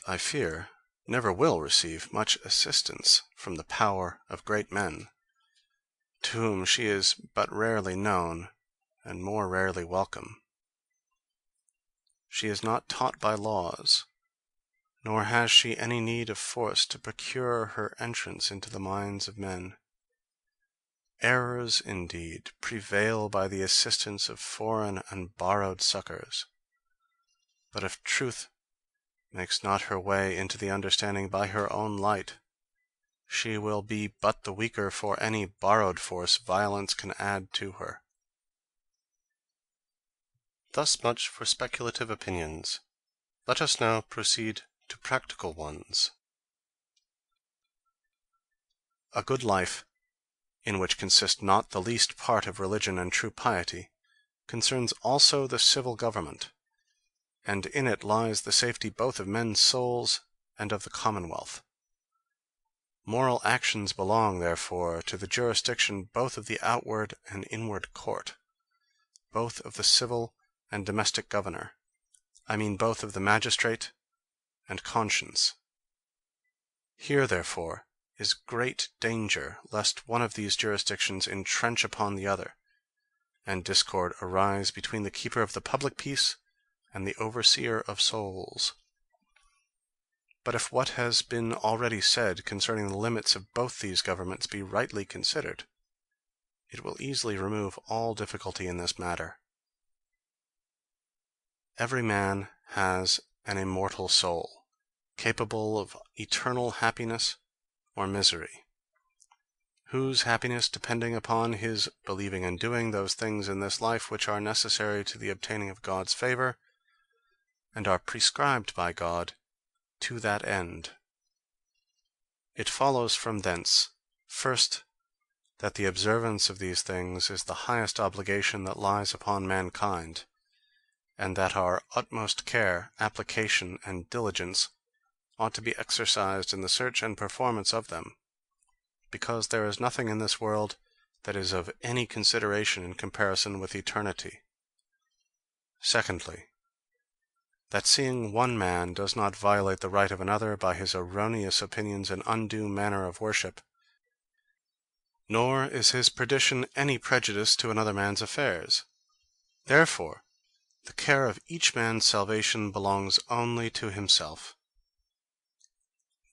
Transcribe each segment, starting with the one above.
I fear, never will receive much assistance from the power of great men, to whom she is but rarely known and more rarely welcome. She is not taught by laws, nor has she any need of force to procure her entrance into the minds of men. Errors, indeed, prevail by the assistance of foreign and borrowed succors, but if truth makes not her way into the understanding by her own light, she will be but the weaker for any borrowed force violence can add to her. Thus much for speculative opinions. Let us now proceed to practical ones. A good life, in which consist not the least part of religion and true piety, concerns also the civil government, and in it lies the safety both of men's souls and of the commonwealth. Moral actions belong, therefore, to the jurisdiction both of the outward and inward court, both of the civil and domestic governor, I mean both of the magistrate and conscience. Here, therefore, is great danger lest one of these jurisdictions entrench upon the other, and discord arise between the keeper of the public peace and the overseer of souls. But if what has been already said concerning the limits of both these governments be rightly considered, it will easily remove all difficulty in this matter. Every man has an immortal soul, capable of eternal happiness or misery, whose happiness depending upon his believing and doing those things in this life which are necessary to the obtaining of God's favor, and are prescribed by God to that end. It follows from thence, first, that the observance of these things is the highest obligation that lies upon mankind, and that our utmost care, application, and diligence ought to be exercised in the search and performance of them, because there is nothing in this world that is of any consideration in comparison with eternity. Secondly, that seeing one man does not violate the right of another by his erroneous opinions and undue manner of worship, nor is his perdition any prejudice to another man's affairs. Therefore, the care of each man's salvation belongs only to himself.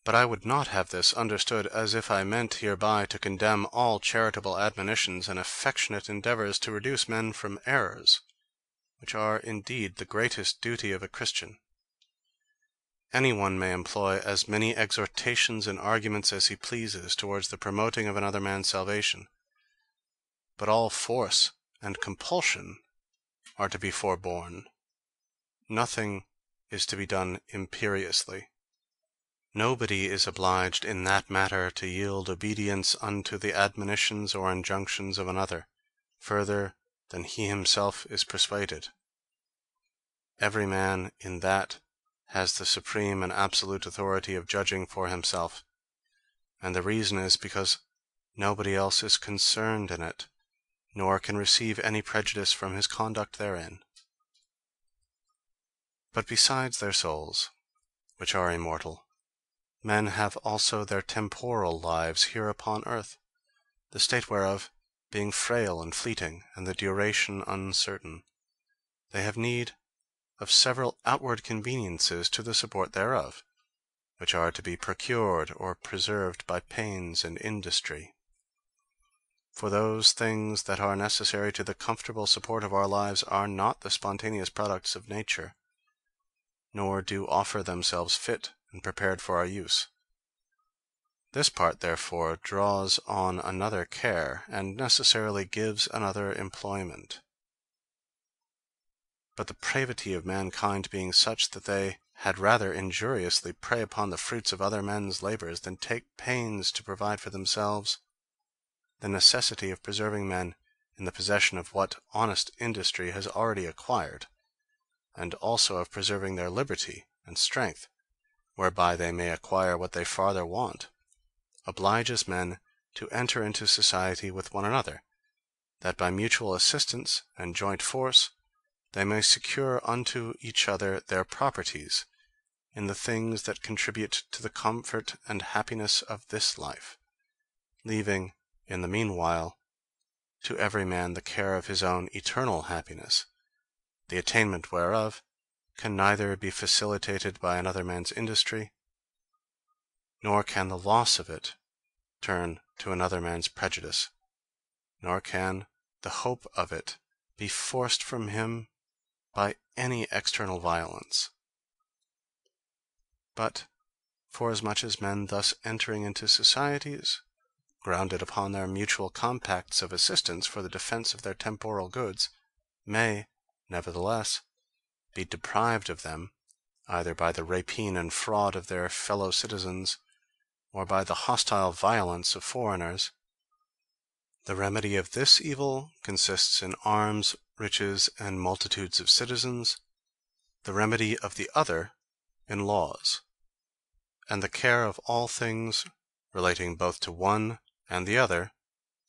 But I would not have this understood as if I meant hereby to condemn all charitable admonitions and affectionate endeavors to reduce men from errors, which are indeed the greatest duty of a Christian. Any one may employ as many exhortations and arguments as he pleases towards the promoting of another man's salvation, but all force and compulsion are to be forborne. Nothing is to be done imperiously. Nobody is obliged in that matter to yield obedience unto the admonitions or injunctions of another, further than he himself is persuaded. Every man in that has the supreme and absolute authority of judging for himself, and the reason is because nobody else is concerned in it, nor can receive any prejudice from his conduct therein. But besides their souls, which are immortal, men have also their temporal lives here upon earth, the state whereof being frail and fleeting, and the duration uncertain, they have need of several outward conveniences to the support thereof, which are to be procured or preserved by pains and industry. For those things that are necessary to the comfortable support of our lives are not the spontaneous products of nature, nor do offer themselves fit and prepared for our use. This part, therefore, draws on another care, and necessarily gives another employment. But the pravity of mankind being such that they had rather injuriously prey upon the fruits of other men's labors than take pains to provide for themselves, the necessity of preserving men in the possession of what honest industry has already acquired, and also of preserving their liberty and strength, whereby they may acquire what they farther want, obliges men to enter into society with one another, that by mutual assistance and joint force they may secure unto each other their properties, in the things that contribute to the comfort and happiness of this life, leaving, in the meanwhile, to every man the care of his own eternal happiness, the attainment whereof can neither be facilitated by another man's industry, nor can the loss of it turn to another man's prejudice, nor can the hope of it be forced from him by any external violence. But, forasmuch as men thus entering into societies, grounded upon their mutual compacts of assistance for the defense of their temporal goods, may, nevertheless, be deprived of them, either by the rapine and fraud of their fellow citizens, or by the hostile violence of foreigners, the remedy of this evil consists in arms, riches, and multitudes of citizens, the remedy of the other in laws, and the care of all things relating both to one and the other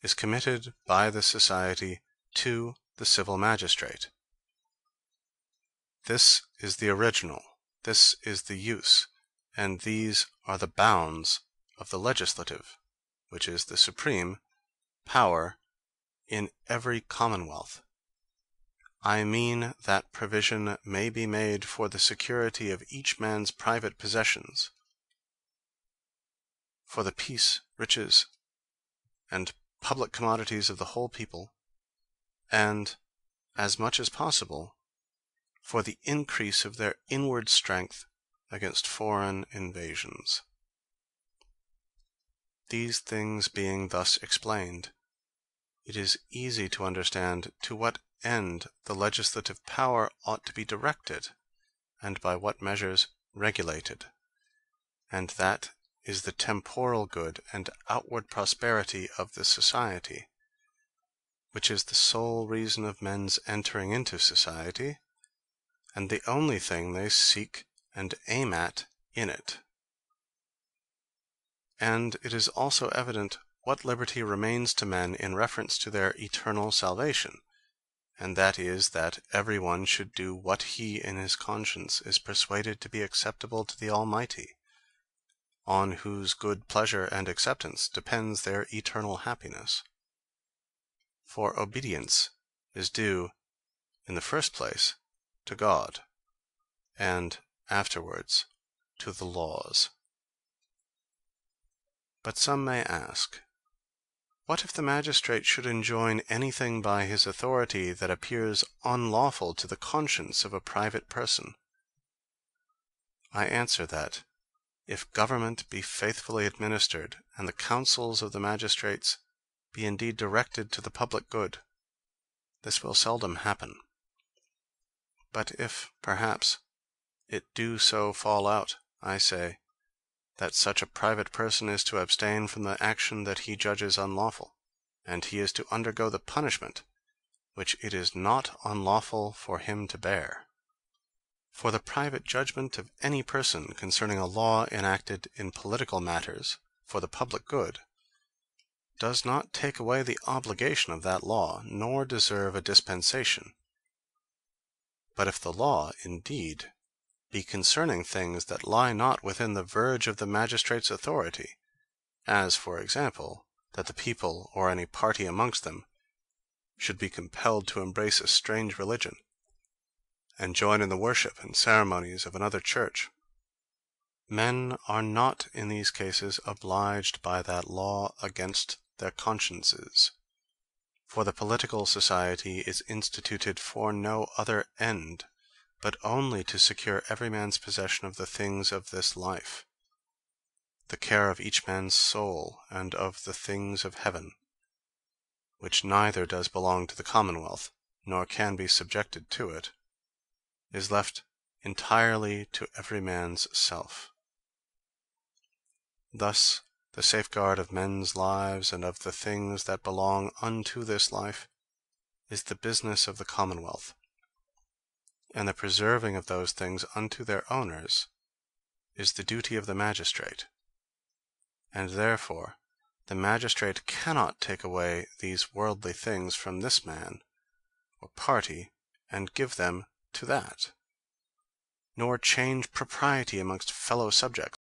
is committed by the society to the civil magistrate. This is the original, this is the use, and these are the bounds of the legislative, which is the supreme, power in every commonwealth. I mean that provision may be made for the security of each man's private possessions, for the peace, riches, and public commodities of the whole people, and, as much as possible, for the increase of their inward strength against foreign invasions. These things being thus explained, it is easy to understand to what end the legislative power ought to be directed, and by what measures regulated, and that is the temporal good and outward prosperity of the society, which is the sole reason of men's entering into society, and the only thing they seek and aim at in it. And it is also evident what liberty remains to men in reference to their eternal salvation, and that is, that every one should do what he in his conscience is persuaded to be acceptable to the Almighty, on whose good pleasure and acceptance depends their eternal happiness. For obedience is due, in the first place, to God, and afterwards to the laws. But some may ask, what if the magistrate should enjoin anything by his authority that appears unlawful to the conscience of a private person? I answer that, if government be faithfully administered, and the counsels of the magistrates be indeed directed to the public good, this will seldom happen. But if, perhaps, it do so fall out, I say, that such a private person is to abstain from the action that he judges unlawful, and he is to undergo the punishment which it is not unlawful for him to bear. For the private judgment of any person concerning a law enacted in political matters for the public good does not take away the obligation of that law, nor deserve a dispensation. But if the law, indeed, be concerning things that lie not within the verge of the magistrate's authority, as, for example, that the people, or any party amongst them, should be compelled to embrace a strange religion, and join in the worship and ceremonies of another church, men are not in these cases obliged by that law against their consciences. For the political society is instituted for no other end, but only to secure every man's possession of the things of this life, the care of each man's soul, and of the things of heaven, which neither does belong to the commonwealth, nor can be subjected to it, is left entirely to every man's self. Thus the safeguard of men's lives and of the things that belong unto this life is the business of the commonwealth, and the preserving of those things unto their owners is the duty of the magistrate, and therefore the magistrate cannot take away these worldly things from this man or party and give them to that. nor change propriety amongst fellow subjects.